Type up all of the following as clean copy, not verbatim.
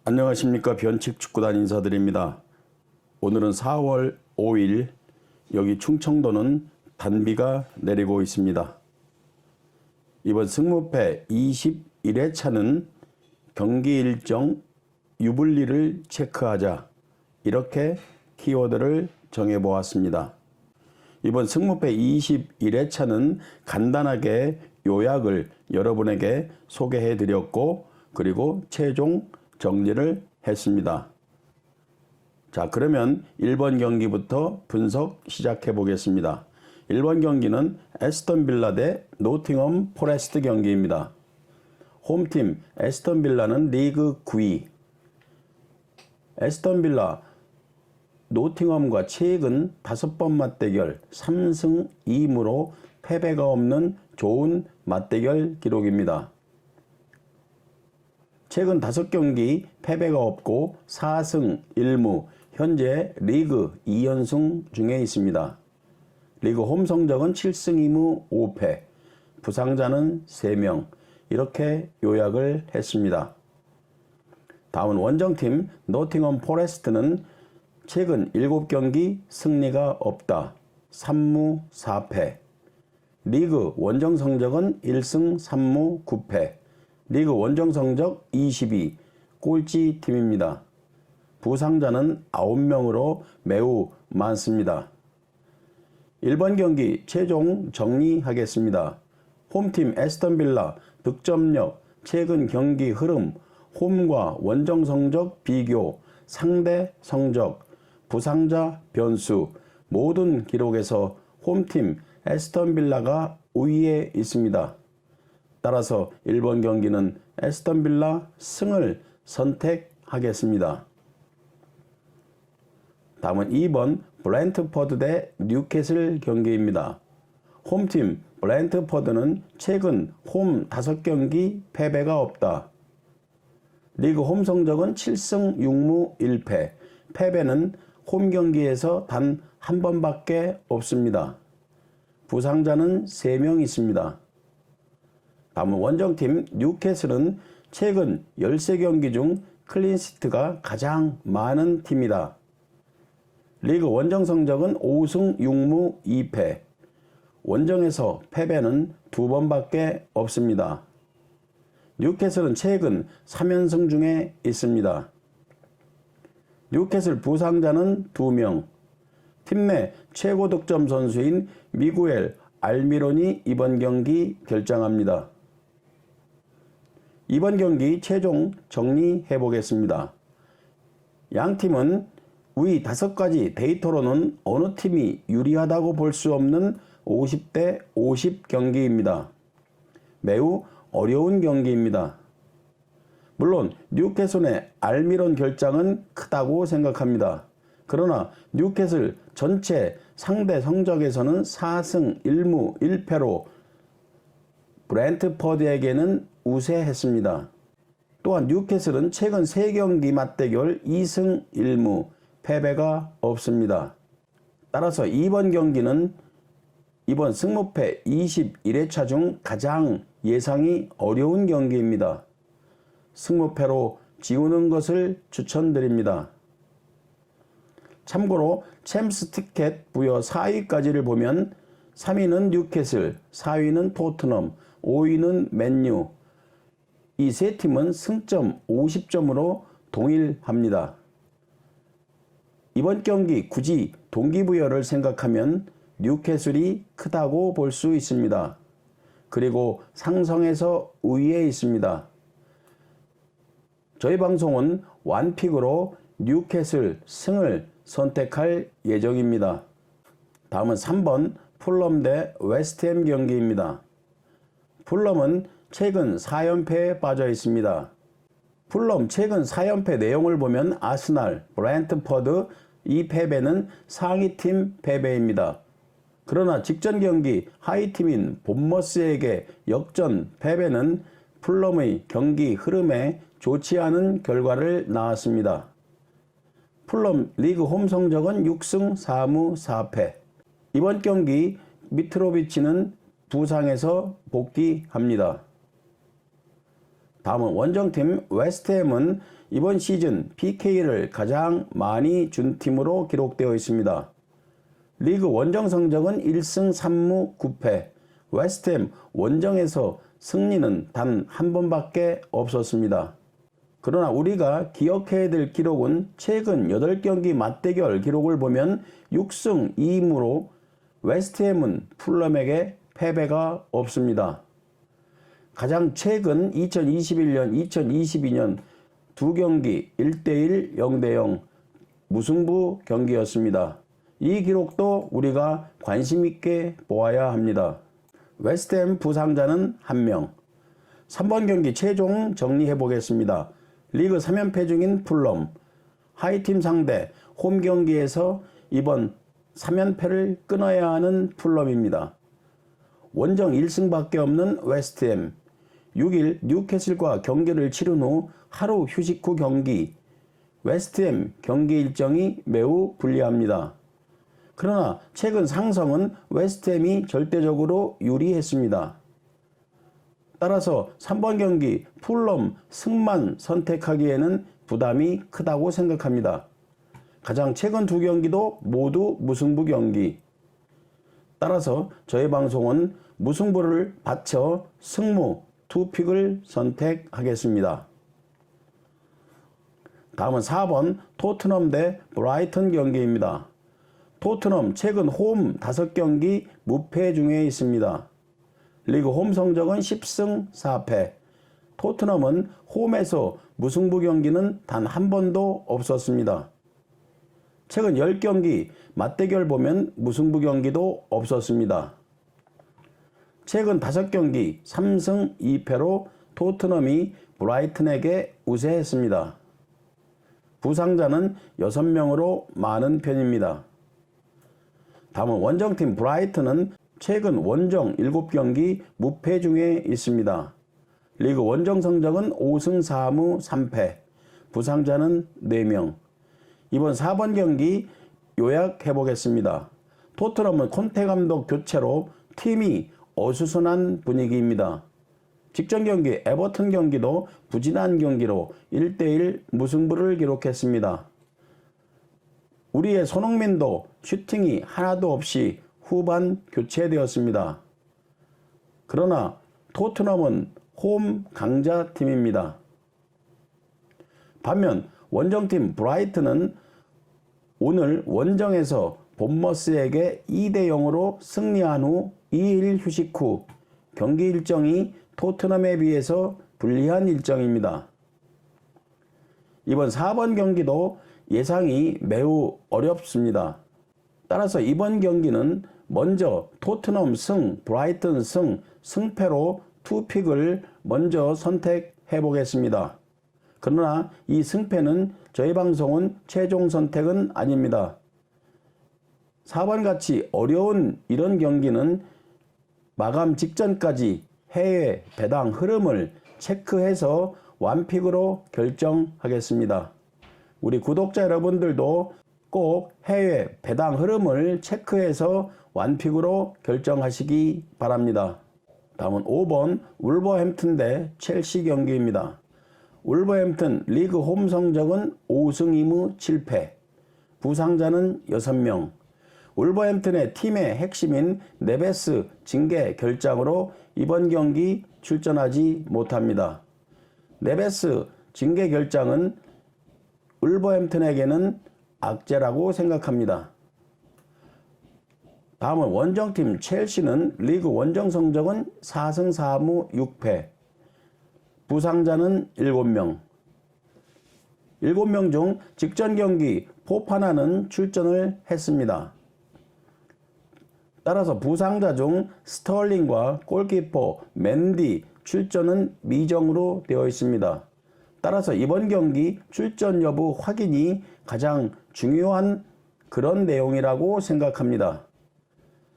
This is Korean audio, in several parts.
안녕하십니까. 변칙축구단 인사드립니다. 오늘은 4월 5일 여기 충청도는 단비가 내리고 있습니다. 이번 승무패 21회차는 경기 일정 유불리를 체크하자, 이렇게 키워드를 정해보았습니다. 이번 승무패 21회차는 간단하게 요약을 여러분에게 소개해드렸고, 그리고 최종 정리를 했습니다. 자, 그러면 1번 경기부터 분석 시작해 보겠습니다. 1번 경기는 에스턴 빌라 대 노팅엄 포레스트 경기입니다. 홈팀 에스턴 빌라는 리그 9위. 에스턴 빌라 노팅엄과 최근 5번 맞대결 3승 2무로 패배가 없는 좋은 맞대결 기록입니다. 최근 5경기 패배가 없고 4승 1무, 현재 리그 2연승 중에 있습니다. 리그 홈 성적은 7승 2무 5패, 부상자는 3명, 이렇게 요약을 했습니다. 다음은 원정팀 노팅엄 포레스트는 최근 7경기 승리가 없다. 3무 4패. 리그 원정 성적은 1승 3무 9패. 리그 원정 성적 22, 꼴찌 팀입니다. 부상자는 9명으로 매우 많습니다. 1번 경기 최종 정리하겠습니다. 홈팀 에스턴 빌라 득점력, 최근 경기 흐름, 홈과 원정 성적 비교, 상대 성적, 부상자 변수, 모든 기록에서 홈팀 에스턴 빌라가 우위에 있습니다. 따라서 1번 경기는 에스턴 빌라 승을 선택하겠습니다. 다음은 2번 브랜트퍼드 대 뉴캐슬 경기입니다. 홈팀 브랜트퍼드는 최근 홈 5경기 패배가 없다. 리그 홈 성적은 7승 6무 1패, 패배는 홈 경기에서 단 한 번밖에 없습니다. 부상자는 3명 있습니다. 다음은 원정팀 뉴캐슬은 최근 13경기 중 클린시트가 가장 많은 팀이다. 리그 원정 성적은 5승 6무 2패, 원정에서 패배는 2번밖에 없습니다. 뉴캐슬은 최근 3연승 중에 있습니다. 뉴캐슬 부상자는 2명, 팀 내 최고 득점 선수인 미구엘 알미론이 이번 경기 결정합니다. 이번 경기 최종 정리해 보겠습니다. 양 팀은 위 5가지 데이터로는 어느 팀이 유리하다고 볼 수 없는 50대 50 경기입니다. 매우 어려운 경기입니다. 물론 뉴캐슬의 알미론 결장은 크다고 생각합니다. 그러나 뉴캐슬 전체 상대 성적에서는 4승 1무 1패로 브랜트퍼드에게는 우세했습니다. 또한 뉴캐슬은 최근 3경기 맞대결 2승 1무, 패배가 없습니다. 따라서 이번 경기는 이번 승무패 21회차 중 가장 예상이 어려운 경기입니다. 승무패로 지우는 것을 추천드립니다. 참고로 챔스 티켓 부여 4위까지를 보면 3위는 뉴캐슬, 4위는 토트넘, 5위는 맨유, 이 세 팀은 승점 50점으로 동일합니다. 이번 경기 굳이 동기부여를 생각하면 뉴캐슬이 크다고 볼 수 있습니다. 그리고 상성에서 우위에 있습니다. 저희 방송은 완픽으로 뉴캐슬 승을 선택할 예정입니다. 다음은 3번 풀럼 대 웨스트햄 경기입니다. 풀럼은 최근 4연패에 빠져 있습니다. 풀럼 최근 4연패 내용을 보면 아스날, 브랜트퍼드, 이 패배는 상위팀 패배입니다. 그러나 직전 경기 하위팀인 본머스에게 역전 패배는 풀럼의 경기 흐름에 좋지 않은 결과를 낳았습니다. 풀럼 리그 홈 성적은 6승 4무 4패. 이번 경기 미트로비치는 부상에서 복귀합니다. 다음은 원정팀 웨스트햄은 이번 시즌 PK를 가장 많이 준 팀으로 기록되어 있습니다. 리그 원정 성적은 1승 3무 9패, 웨스트햄 원정에서 승리는 단 한 번밖에 없었습니다. 그러나 우리가 기억해야 될 기록은 최근 8경기 맞대결 기록을 보면 6승 2무로 웨스트햄은 풀럼에게 패배가 없습니다. 가장 최근 2021년, 2022년 두 경기 1대1, 0대0 무승부 경기였습니다. 이 기록도 우리가 관심 있게 보아야 합니다. 웨스트햄 부상자는 1명. 3번 경기 최종 정리해 보겠습니다. 리그 3연패 중인 풀럼, 하이팀 상대 홈 경기에서 이번 3연패를 끊어야 하는 풀럼입니다. 원정 1승밖에 없는 웨스트햄, 6일 뉴캐슬과 경기를 치른 후 하루 휴식 후 경기, 웨스트햄 경기 일정이 매우 불리합니다. 그러나 최근 상성은 웨스트햄이 절대적으로 유리했습니다. 따라서 3번 경기 풀럼 승만 선택하기에는 부담이 크다고 생각합니다. 가장 최근 두 경기도 모두 무승부 경기. 따라서 저희 방송은 무승부를 바쳐 승무 투픽을 선택하겠습니다. 다음은 4번 토트넘 대 브라이턴 경기입니다. 토트넘 최근 홈 5경기 무패 중에 있습니다. 리그 홈 성적은 10승 4패. 토트넘은 홈에서 무승부 경기는 단 한 번도 없었습니다. 최근 10경기 맞대결 보면 무승부 경기도 없었습니다. 최근 5경기 3승 2패로 토트넘이 브라이튼에게 우세했습니다. 부상자는 6명으로 많은 편입니다. 다음은 원정팀 브라이튼은 최근 원정 7경기 무패 중에 있습니다. 리그 원정 성적은 5승 4무 3패, 부상자는 4명. 이번 4번 경기 요약해 보겠습니다. 토트넘은 콘테 감독 교체로 팀이 어수선한 분위기입니다. 직전 경기 에버턴 경기도 부진한 경기로 1대1 무승부를 기록했습니다. 우리의 손흥민도 슈팅이 하나도 없이 후반 교체되었습니다. 그러나 토트넘은 홈 강자팀입니다. 반면 원정팀 브라이튼은 오늘 원정에서 본머스에게 2대0으로 승리한 후 2일 휴식 후 경기 일정이 토트넘에 비해서 불리한 일정입니다. 이번 4번 경기도 예상이 매우 어렵습니다. 따라서 이번 경기는 먼저 토트넘 승, 브라이튼 승, 승패로 투픽을 먼저 선택해 보겠습니다. 그러나 이 승패는 저희 방송은 최종 선택은 아닙니다. 4번같이 어려운 이런 경기는 마감 직전까지 해외 배당 흐름을 체크해서 완픽으로 결정하겠습니다. 우리 구독자 여러분들도 꼭 해외 배당 흐름을 체크해서 완픽으로 결정하시기 바랍니다. 다음은 5번 울버햄튼 대 첼시 경기입니다. 울버햄튼 리그 홈 성적은 5승 2무 7패, 부상자는 6명. 울버햄튼의 팀의 핵심인 네베스 징계 결장으로 이번 경기 출전하지 못합니다. 네베스 징계 결장은 울버햄튼에게는 악재라고 생각합니다. 다음은 원정팀 첼시는 리그 원정 성적은 4승 4무 6패, 부상자는 7명. 7명 중 직전 경기 포파나는 출전을 했습니다. 따라서 부상자 중 스털링과 골키퍼 맨디 출전은 미정으로 되어 있습니다. 따라서 이번 경기 출전 여부 확인이 가장 중요한 그런 내용이라고 생각합니다.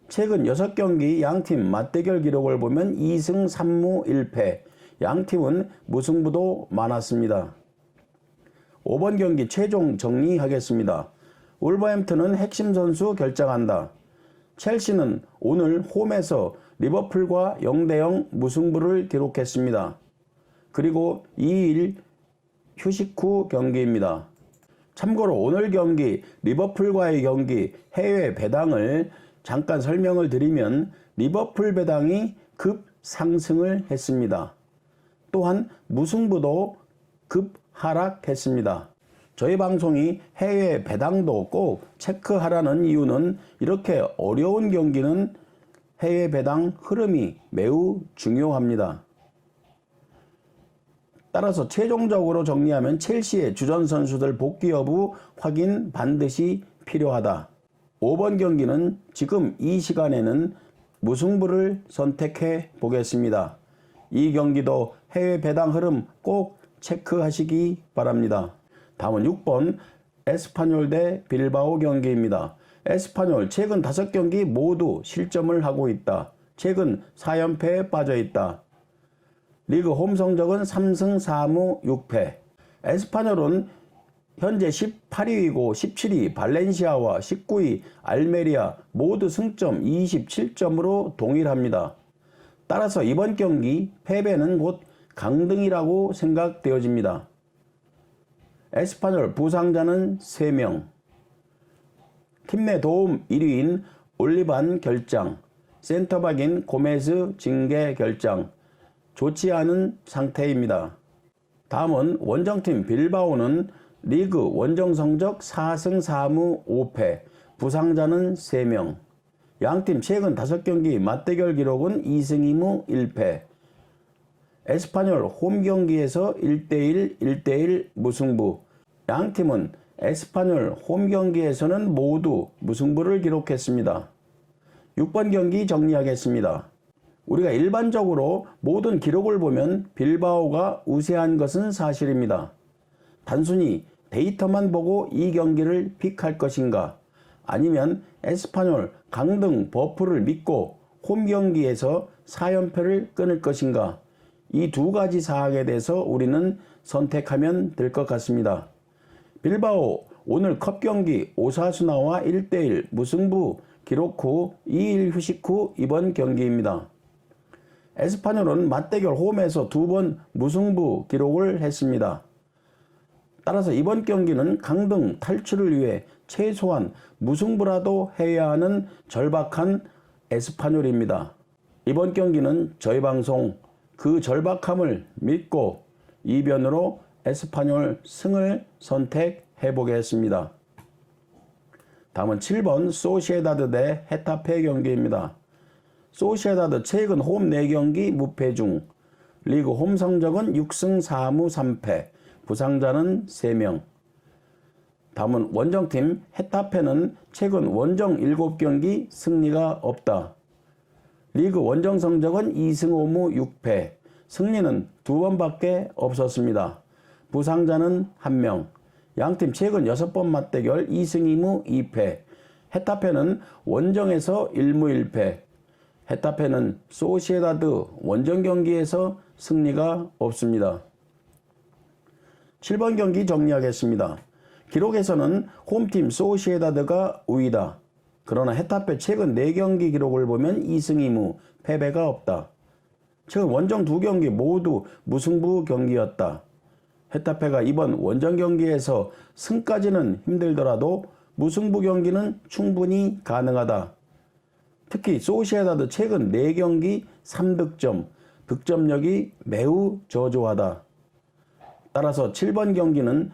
최근 6경기 양팀 맞대결 기록을 보면 2승 3무 1패, 양팀은 무승부도 많았습니다. 5번 경기 최종 정리하겠습니다. 울버햄튼은 핵심 선수 결장한다. 첼시는 오늘 홈에서 리버풀과 0대0 무승부를 기록했습니다. 그리고 2일 휴식 후 경기입니다. 참고로 오늘 경기 리버풀과의 경기 해외 배당을 잠깐 설명을 드리면 리버풀 배당이 급 상승을 했습니다. 또한 무승부도 급 하락했습니다. 저희 방송이 해외 배당도 꼭 체크하라는 이유는 이렇게 어려운 경기는 해외 배당 흐름이 매우 중요합니다. 따라서 최종적으로 정리하면 첼시의 주전 선수들 복귀 여부 확인 반드시 필요하다. 5번 경기는 지금 이 시간에는 무승부를 선택해 보겠습니다. 이 경기도 해외 배당 흐름 꼭 체크하시기 바랍니다. 다음은 6번 에스파뇰 대 빌바오 경기입니다. 에스파뇰 최근 5경기 모두 실점을 하고 있다. 최근 4연패에 빠져 있다. 리그 홈 성적은 3승 4무 6패. 에스파뇰은 현재 18위이고 17위 발렌시아와 19위 알메리아 모두 승점 27점으로 동일합니다. 따라서 이번 경기 패배는 곧 강등이라고 생각되어집니다. 에스파뇰 부상자는 3명. 팀 내 도움 1위인 올리반 결장, 센터박인 고메즈 징계 결장, 좋지 않은 상태입니다. 다음은 원정팀 빌바오는 리그 원정 성적 4승 4무 5패, 부상자는 3명. 양팀 최근 5경기 맞대결 기록은 2승 2무 1패. 에스파뇰 홈 경기에서 1대1, 1대1 무승부. 양팀은 에스파뇰 홈 경기에서는 모두 무승부를 기록했습니다. 6번 경기 정리하겠습니다. 우리가 일반적으로 모든 기록을 보면 빌바오가 우세한 것은 사실입니다. 단순히 데이터만 보고 이 경기를 픽할 것인가, 아니면 에스파뇰 강등 버프를 믿고 홈 경기에서 4연패를 끊을 것인가, 이 두 가지 사항에 대해서 우리는 선택하면 될 것 같습니다. 빌바오 오늘 컵 경기 오사수나와 1대1 무승부 기록 후 2일 휴식 후 이번 경기입니다. 에스파뇰은 맞대결 홈에서 2번 무승부 기록을 했습니다. 따라서 이번 경기는 강등 탈출을 위해 최소한 무승부라도 해야 하는 절박한 에스파뇰입니다. 이번 경기는 저희 방송 그 절박함을 믿고 이변으로 에스파뇰 승을 선택해 보겠습니다. 다음은 7번 소시에다드 대 헤타페 경기입니다. 소시에다드 최근 홈 4경기 무패 중 리그 홈 성적은 6승 4무 3패, 부상자는 3명. 다음은 원정팀 헤타페는 최근 원정 7경기 승리가 없다. 리그 원정 성적은 2승 5무 6패, 승리는 2번밖에 없었습니다. 부상자는 1명. 양팀 최근 6번 맞대결 2승 2무 2패. 헤타페는 원정에서 1무 1패. 헤타페는 소시에다드 원정 경기에서 승리가 없습니다. 7번 경기 정리하겠습니다. 기록에서는 홈팀 소시에다드가 우위다. 그러나 헤타페 최근 4경기 기록을 보면 2승 2무 패배가 없다. 최근 원정 2경기 모두 무승부 경기였다. 헤타페가 이번 원정 경기에서 승까지는 힘들더라도 무승부 경기는 충분히 가능하다. 특히 소시에다드 최근 4경기 3득점, 득점력이 매우 저조하다. 따라서 7번 경기는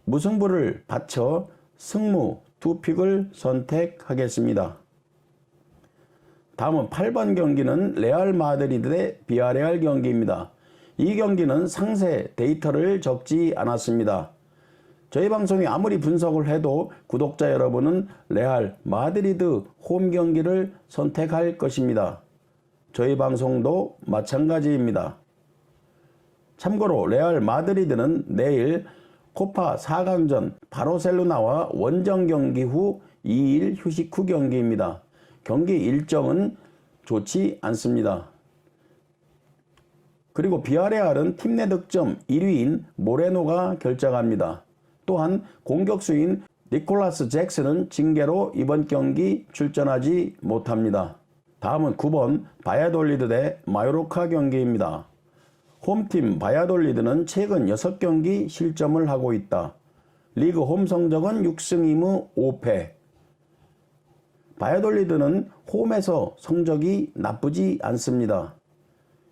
무승부를 바쳐 승무 2픽을 선택하겠습니다. 다음은 8번 경기는 레알 마드리드 대 비아레알 경기입니다. 이 경기는 상세 데이터를 적지 않았습니다. 저희 방송이 아무리 분석을 해도 구독자 여러분은 레알 마드리드 홈 경기를 선택할 것입니다. 저희 방송도 마찬가지입니다. 참고로 레알 마드리드는 내일 코파 4강전 바르셀로나와 원정 경기 후 2일 휴식 후 경기입니다. 경기 일정은 좋지 않습니다. 그리고 비아레알은 팀 내 득점 1위인 모레노가 결정합니다. 또한 공격수인 니콜라스 잭슨은 징계로 이번 경기 출전하지 못합니다. 다음은 9번 바야돌리드 대 마요르카 경기입니다. 홈팀 바야돌리드는 최근 6경기 실점을 하고 있다. 리그 홈 성적은 6승 2무 5패. 바야돌리드는 홈에서 성적이 나쁘지 않습니다.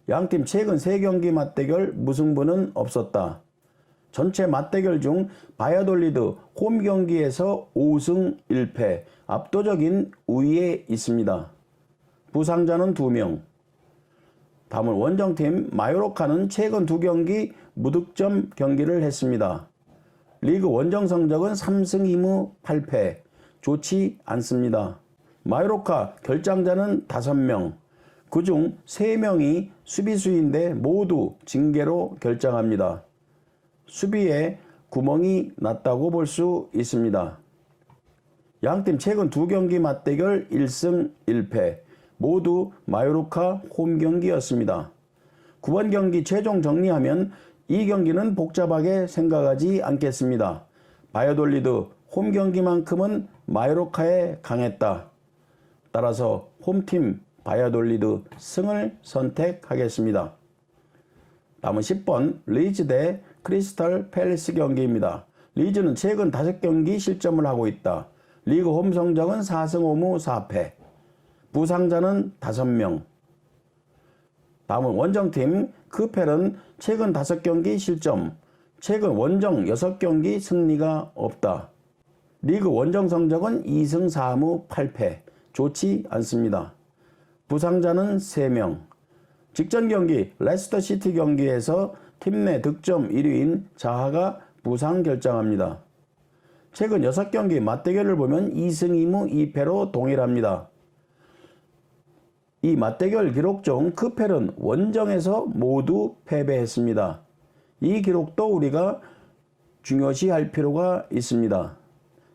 양팀 최근 3경기 맞대결 무승부는 없었다. 전체 맞대결 중 바야돌리드 홈 경기에서 5승 1패 압도적인 우위에 있습니다. 부상자는 2명. 다음은 원정팀 마요르카는 최근 2경기 무득점 경기를 했습니다. 리그 원정 성적은 3승 2무 8패. 좋지 않습니다. 마요르카 결장자는 5명. 그중 3명이 수비수인데 모두 징계로 결장합니다. 수비에 구멍이 났다고 볼 수 있습니다. 양팀 최근 2경기 맞대결 1승 1패. 모두 마요르카 홈 경기였습니다. 9번 경기 최종 정리하면 이 경기는 복잡하게 생각하지 않겠습니다. 바야돌리드 홈 경기만큼은 마요르카에 강했다. 따라서 홈팀 바야돌리드 승을 선택하겠습니다. 다음은 10번 리즈 대 크리스탈 팰리스 경기입니다. 리즈는 최근 5경기 실점을 하고 있다. 리그 홈 성적은 4승 5무 4패. 부상자는 5명. 다음은 원정팀 크펠은 최근 5경기 실점. 최근 원정 6경기 승리가 없다. 리그 원정 성적은 2승 4무 8패. 좋지 않습니다. 부상자는 3명. 직전 경기 레스터 시티 경기에서 팀 내 득점 1위인 자하가 부상 결장합니다. 최근 6경기 맞대결을 보면 2승 2무 2패로 동일합니다. 이 맞대결 기록 중 크펠은 원정에서 모두 패배했습니다. 이 기록도 우리가 중요시할 필요가 있습니다.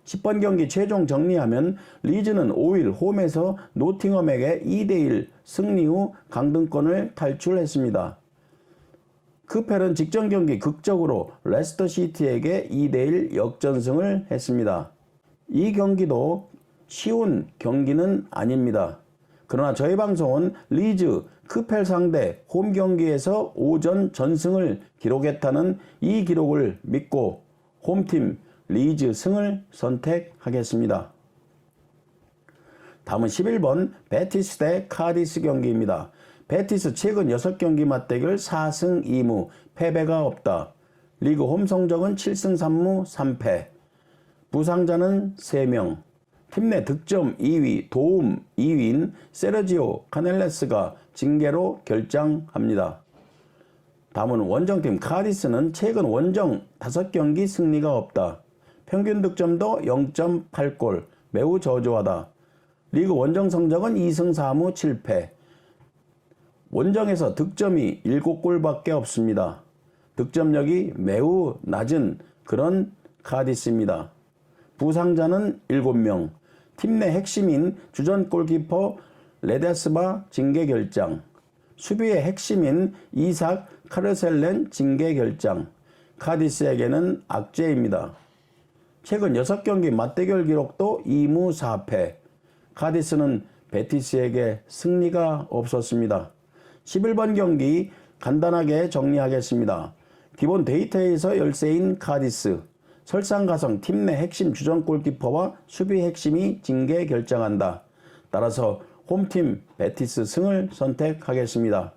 10번 경기 최종 정리하면 리즈는 5일 홈에서 노팅엄에게 2대1 승리 후 강등권을 탈출했습니다. 크펠은 직전 경기 극적으로 레스터 시티에게 2대1 역전승을 했습니다. 이 경기도 쉬운 경기는 아닙니다. 그러나 저희 방송은 리즈, 크펠 상대 홈 경기에서 5전 전승을 기록했다는 이 기록을 믿고 홈팀 리즈 승을 선택하겠습니다. 다음은 11번 베티스 대 카디스 경기입니다. 베티스 최근 6경기 맞대결 4승 2무 패배가 없다. 리그 홈 성적은 7승 3무 3패. 부상자는 3명. 팀 내 득점 2위, 도움 2위인 세르지오 카넬레스가 징계로 결장합니다. 다음은 원정팀 카디스는 최근 원정 5경기 승리가 없다. 평균 득점도 0.8골, 매우 저조하다. 리그 원정 성적은 2승 4무 7패. 원정에서 득점이 7골밖에 없습니다. 득점력이 매우 낮은 그런 카디스입니다. 부상자는 7명. 팀 내 핵심인 주전 골키퍼 레데스바 징계 결장. 수비의 핵심인 이삭 카르셀렌 징계 결장. 카디스에게는 악재입니다. 최근 6경기 맞대결 기록도 2무 4패. 카디스는 베티스에게 승리가 없었습니다. 11번 경기 간단하게 정리하겠습니다. 기본 데이터에서 열세인 카디스. 설상가성 팀 내 핵심 주전 골키퍼와 수비 핵심이 징계 결정한다. 따라서 홈팀 베티스 승을 선택하겠습니다.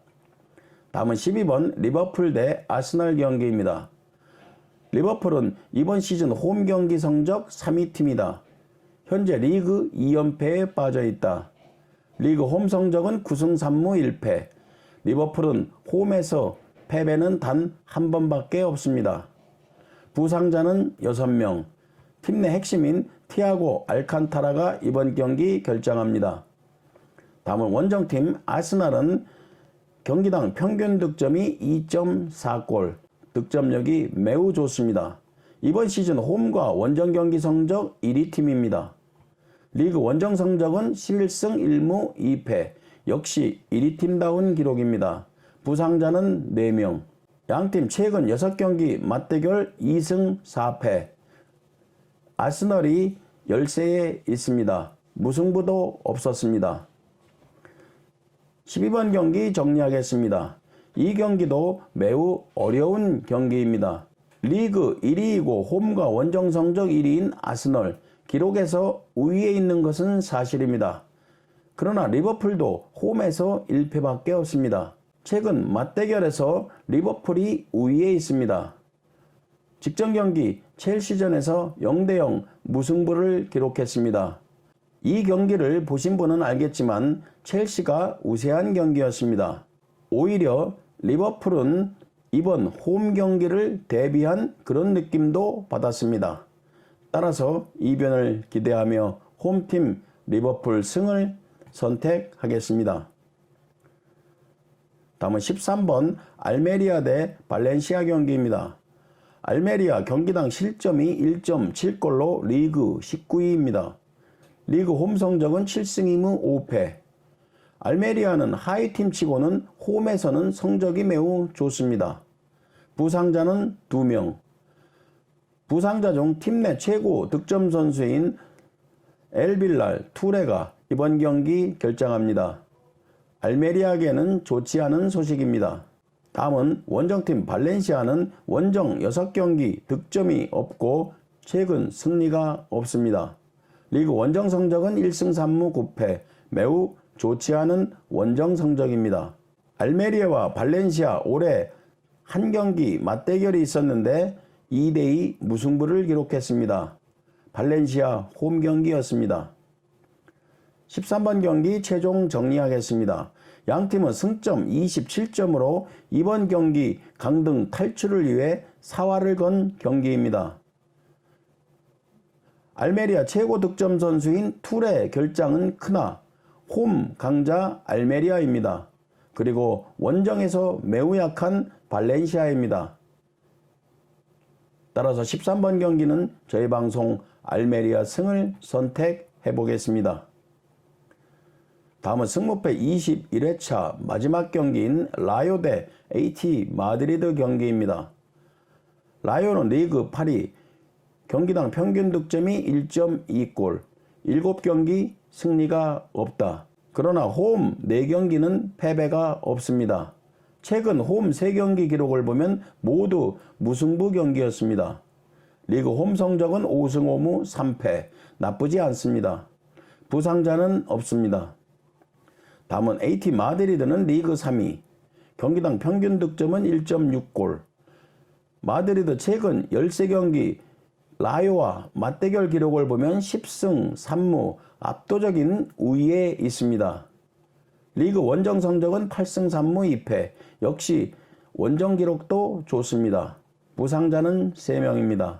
다음은 12번 리버풀 대 아스널 경기입니다. 리버풀은 이번 시즌 홈 경기 성적 3위 팀이다. 현재 리그 2연패에 빠져있다. 리그 홈 성적은 9승 3무 1패. 리버풀은 홈에서 패배는 단 한 번밖에 없습니다. 부상자는 6명. 팀 내 핵심인 티아고 알칸타라가 이번 경기 결정합니다. 다음은 원정팀 아스날은 경기당 평균 득점이 2.4골, 득점력이 매우 좋습니다. 이번 시즌 홈과 원정 경기 성적 1위 팀입니다. 리그 원정 성적은 11승 1무 2패, 역시 1위 팀다운 기록입니다. 부상자는 4명. 양팀 최근 6경기 맞대결 2승 4패. 아스널이 열세에 있습니다. 무승부도 없었습니다. 12번 경기 정리하겠습니다. 이 경기도 매우 어려운 경기입니다. 리그 1위이고 홈과 원정 성적 1위인 아스널, 기록에서 우위에 있는 것은 사실입니다. 그러나 리버풀도 홈에서 1패밖에 없습니다. 최근 맞대결에서 리버풀이 우위에 있습니다. 직전 경기 첼시전에서 0대0 무승부를 기록했습니다. 이 경기를 보신 분은 알겠지만 첼시가 우세한 경기였습니다. 오히려 리버풀은 이번 홈 경기를 대비한 그런 느낌도 받았습니다. 따라서 이변을 기대하며 홈팀 리버풀 승을 선택하겠습니다. 다음은 13번 알메리아 대 발렌시아 경기입니다. 알메리아 경기당 실점이 1.7골로 리그 19위입니다. 리그 홈 성적은 7승 2무 5패. 알메리아는 하위팀 치고는 홈에서는 성적이 매우 좋습니다. 부상자는 2명. 부상자 중 팀 내 최고 득점 선수인 엘빌랄 투레가 이번 경기 결장합니다. 알메리아에게는 좋지 않은 소식입니다. 다음은 원정팀 발렌시아는 원정 6경기 득점이 없고 최근 승리가 없습니다. 리그 원정 성적은 1승 3무 9패, 매우 좋지 않은 원정 성적입니다. 알메리아와 발렌시아 올해 한 경기 맞대결이 있었는데 2대2 무승부를 기록했습니다. 발렌시아 홈 경기였습니다. 13번 경기 최종 정리하겠습니다. 양팀은 승점 27점으로 이번 경기 강등 탈출을 위해 사활을 건 경기입니다. 알메리아 최고 득점 선수인 툴의 결장은 크나 홈 강자 알메리아입니다. 그리고 원정에서 매우 약한 발렌시아입니다. 따라서 13번 경기는 저희 방송 알메리아 승을 선택해 보겠습니다. 다음은 승무패 21회차 마지막 경기인 라요 대 AT 마드리드 경기입니다. 라요는 리그 8위, 경기당 평균 득점이 1.2골, 7경기 승리가 없다. 그러나 홈 4경기는 패배가 없습니다. 최근 홈 3경기 기록을 보면 모두 무승부 경기였습니다. 리그 홈 성적은 5승 5무 3패, 나쁘지 않습니다. 부상자는 없습니다. 다음은 AT 마드리드는 리그 3위, 경기당 평균 득점은 1.6골. 마드리드 최근 13경기 라요와 맞대결 기록을 보면 10승 3무 압도적인 우위에 있습니다. 리그 원정 성적은 8승 3무 2패, 역시 원정 기록도 좋습니다. 부상자는 3명입니다.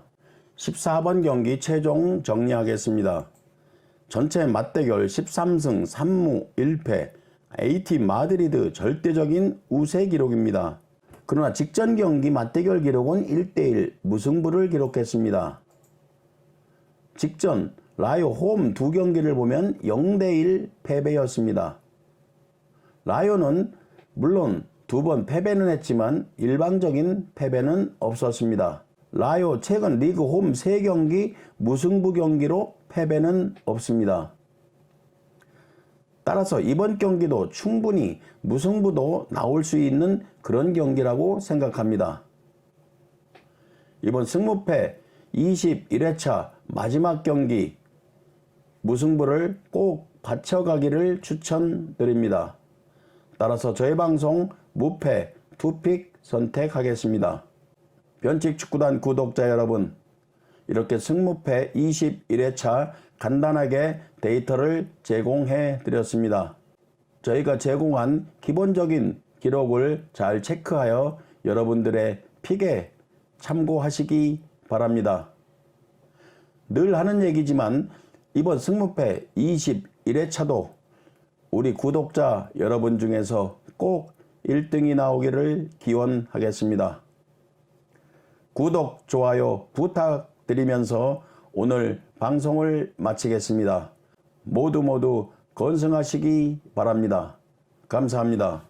14번 경기 최종 정리하겠습니다. 전체 맞대결 13승 3무 1패, AT 마드리드 절대적인 우세 기록입니다. 그러나 직전 경기 맞대결 기록은 1대1 무승부를 기록했습니다. 직전 라요 홈 2경기를 보면 0대1 패배였습니다. 라요는 물론 2번 패배는 했지만 일방적인 패배는 없었습니다. 라요 최근 리그 홈 3경기 무승부 경기로 패배는 없습니다. 따라서 이번 경기도 충분히 무승부도 나올 수 있는 그런 경기라고 생각합니다. 이번 승무패 21회차 마지막 경기 무승부를 꼭 받쳐가기를 추천드립니다. 따라서 저희 방송 무패 투픽 선택하겠습니다. 변칙축구단 구독자 여러분, 이렇게 승무패 21회차 간단하게 데이터를 제공해 드렸습니다. 저희가 제공한 기본적인 기록을 잘 체크하여 여러분들의 픽에 참고하시기 바랍니다. 늘 하는 얘기지만 이번 승무패 21회차도 우리 구독자 여러분 중에서 꼭 1등이 나오기를 기원하겠습니다. 구독, 좋아요 부탁드리면서 오늘 방송을 마치겠습니다. 모두 건승하시기 바랍니다. 감사합니다.